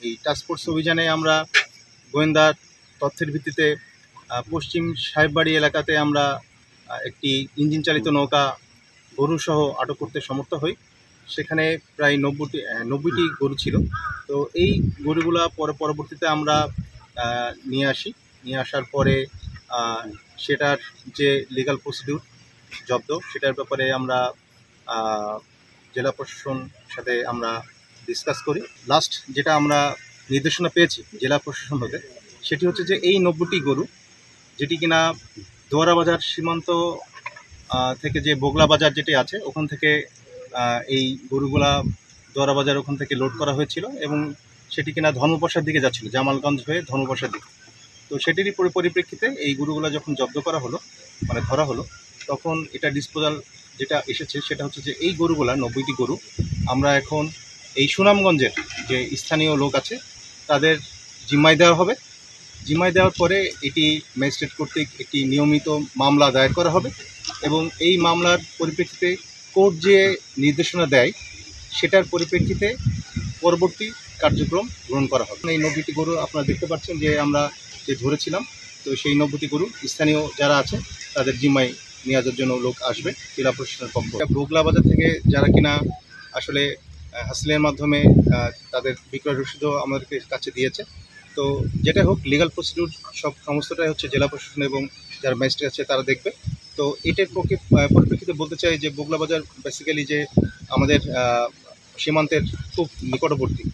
এই টাস্কফোর্স অভিযানে আমরা গোয়েন্দা তথ্যের ভিত্তিতে পশ্চিম সাহেববাড়ি এলাকাতে আমরা একটি ইঞ্জিন চালিত নৌকা গরুসহ আটক করতে সমর্থ হই। সেখানে প্রায় 90টি গরু ছিল। তো এই গরুগুলা পরবর্তীতে আমরা নিয়ে আসার পরে সেটার যে লিগ্যাল প্রসিডিউর জব্দ, সেটার ব্যাপারে আমরা জেলা প্রশাসন সাথে আমরা ডিসকাস করি। লাস্ট যেটা আমরা নির্দেশনা পেয়েছি জেলা প্রশাসন হতে, সেটি হচ্ছে যে এই 90টি গরু, যেটি কিনা দোয়ারা বাজার সীমান্ত থেকে যে বগলা বাজার যেটি আছে ওখান থেকে এই গরুগুলা দোয়ারা বাজার ওখান থেকে লোড করা হয়েছিল এবং সেটি কিনা ধর্মপ্রসাদ দিকে যাচ্ছিল, জামালগঞ্জ হয়ে ধর্মপ্রসাদ দিকে। তো সেটিরই পরিপ্রেক্ষিতে এই গরুগুলা যখন জব্দ করা হলো, মানে ধরা হলো, তখন এটা ডিসপোজাল যেটা এসেছে সেটা হচ্ছে যে এই গরুগুলা 90টি গরু আমরা এখন এই সুনামগঞ্জের যে স্থানীয় লোক আছে তাদের জিম্মায় দেওয়া হবে। জিম্মায় দেওয়ার পরে এটি ম্যাজিস্ট্রেট কর্তৃক একটি নিয়মিত মামলা দায়ের করা হবে এবং এই মামলার পরিপ্রেক্ষিতে কোর্ট যে নির্দেশনা দেয় সেটার পরিপ্রেক্ষিতে পরবর্তী কার্যক্রম গ্রহণ করা হবে। এই 90টি গরু আপনারা দেখতে পাচ্ছেন যে আমরা যে ধরেছিলাম, তো সেই 90টি গরু স্থানীয় যারা আছে তাদের জিম্মায় নেওয়ার জন্য লোক আসবে জেলা প্রশাসনের পক্ষ। বগলা বাজার থেকে যারা কিনা আসলে হাসিলের মাধ্যমে তাদের বিক্রয় রসিদও আমাদের কাছে দিয়েছে। তো যেটা হোক, লিগ্যাল প্রসিডিউর সমস্তটাই হচ্ছে জেলা প্রশাসন এবং যারা ম্যাজিস্ট্রেট আছে তারা দেখবে। তো এটার পরিপ্রেক্ষিতে বলতে চাই যে বগলা বাজার বেসিক্যালি যে আমাদের সীমান্তের খুব নিকটবর্তী।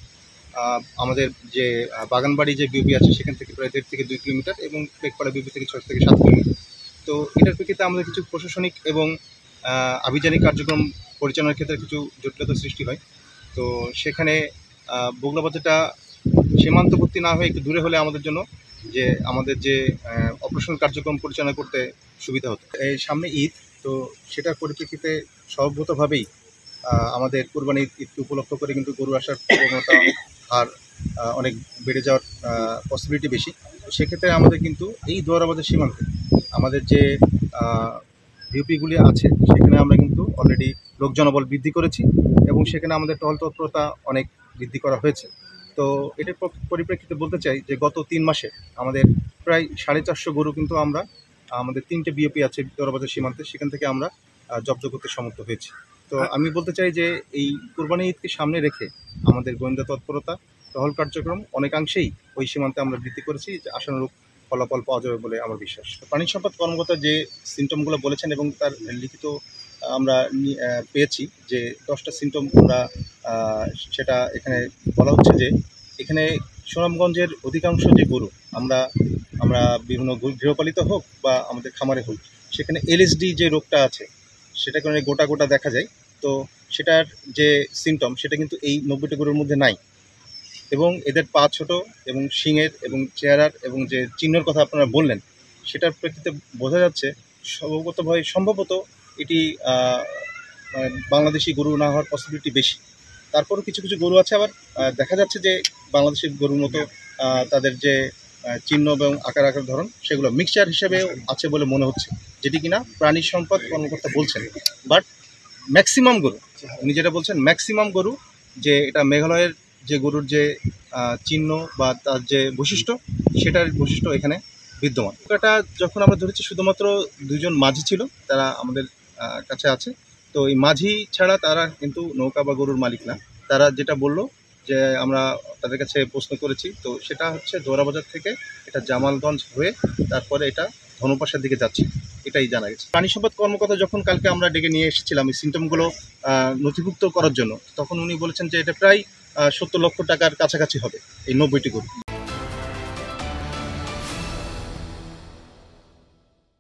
আমাদের যে বাগানবাড়ি যে বিউপি আছে সেখান থেকে প্রায় 1.5 থেকে 2 কিলোমিটার এবং পেকপাড়া বিউপি থেকে 6 থেকে 7 কিলোমিটার। তো এটার প্রেক্ষিতে আমাদের কিছু প্রশাসনিক এবং আভিযানিক কার্যক্রম পরিচালনার ক্ষেত্রে কিছু জটিলতা সৃষ্টি হয়। তো সেখানে বগলা বাজারটা সীমান্তবর্তী না হয়ে একটু দূরে হলে আমাদের জন্য যে আমাদের যে অপারেশনাল কার্যক্রম পরিচালনা করতে সুবিধা হতো। এই সামনে ঈদ, তো সেটার পরিপ্রেক্ষিতে স্বভাবতভাবেই আমাদের কোরবানি ঈদকে উপলক্ষ করে কিন্তু গরু আসার প্রবণতা আর অনেক বেড়ে যাওয়ার পসিবিলিটি বেশি। তো সেক্ষেত্রে আমাদের কিন্তু এই দোয়ারা বাজার সীমান্তে আমাদের যে বিউপিগুলি আছে সেখানে আমরা কিন্তু অলরেডি লোক জনবল বৃদ্ধি করেছি এবং সেখানে আমাদের টহল তৎপরতা অনেক বৃদ্ধি করা হয়েছে। তো এটার পরিপ্রেক্ষিতে বলতে চাই যে গত 3 মাসে আমাদের প্রায় 450 গরু কিন্তু আমরা আমাদের 3টে বিওপি আছে দোয়ারা বাজার সীমান্তে, সেখান থেকে আমরা জব্দ করতে সমর্থ হয়েছি। তো আমি বলতে চাই যে এই কোরবানি ঈদকে সামনে রেখে আমাদের গোয়েন্দা তৎপরতা, টহল কার্যক্রম অনেকাংশেই ওই সীমান্তে আমরা বৃদ্ধি করেছি, আশানুরূপ ফলাফল পাওয়া যাবে বলে আমার বিশ্বাস। প্রাণী সম্পদ কর্মকর্তা যে সিমটমগুলো বলেছেন এবং তার লিখিত আমরা পেয়েছি যে 10টা সিমটম আমরা সেটা এখানে বলা হচ্ছে যে এখানে সুনামগঞ্জের অধিকাংশ যে গরু আমরা বিভিন্ন গৃহপালিত হোক বা আমাদের খামারে হোক, সেখানে এলএসডি যে রোগটা আছে সেটা কারণে গোটা গোটা দেখা যায়। তো সেটার যে সিমটম সেটা কিন্তু এই 90টি গরুর মধ্যে নাই এবং এদের পা ছোট এবং শিংয়ের এবং চেহারার এবং যে চিহ্নের কথা আপনারা বললেন সেটার প্রেক্ষিতে বোঝা যাচ্ছে সম্ভবত এটি বাংলাদেশি গরু না হওয়ার পসিবিলিটি বেশি। তারপরও কিছু কিছু গরু আছে আবার দেখা যাচ্ছে যে বাংলাদেশি গরুর মতো তাদের যে চিহ্ন এবং আকার ধরন সেগুলো মিক্সচার হিসেবে আছে বলে মনে হচ্ছে, যেটি কিনা প্রাণী সম্পদ কর্মকর্তা বলছেন। বাট ম্যাক্সিমাম গরু, উনি যেটা বলছেন ম্যাক্সিমাম গরু যে এটা মেঘালয়ের যে গরুর যে চিহ্ন বা তার যে বৈশিষ্ট্য সেটার বৈশিষ্ট্য এখানে বিদ্যমান। এটা যখন আমরা ধরেছি শুধুমাত্র 2জন মাঝি ছিল, তারা আমাদের কাছে আছে। তো এই মাঝি ছাড়া তারা কিন্তু নৌকা বা গরুর মালিক না। তারা যেটা বললো যে আমরা তাদের কাছে প্রশ্ন করেছি, তো সেটা হচ্ছে দোয়ারা বাজার থেকে এটা জামালগঞ্জ হয়ে তারপরে এটা ধর্মপ্রসাদ দিকে যাচ্ছে, এটাই জানা গেছে। প্রাণী সম্পদ কর্মকর্তা যখন কালকে আমরা ডেকে নিয়ে এসেছিলাম এই সিমটমগুলো নথিভুক্ত করার জন্য, তখন উনি বলেছেন যে এটা প্রায় 70 লক্ষ টাকার কাছাকাছি হবে এই 90টি গরু।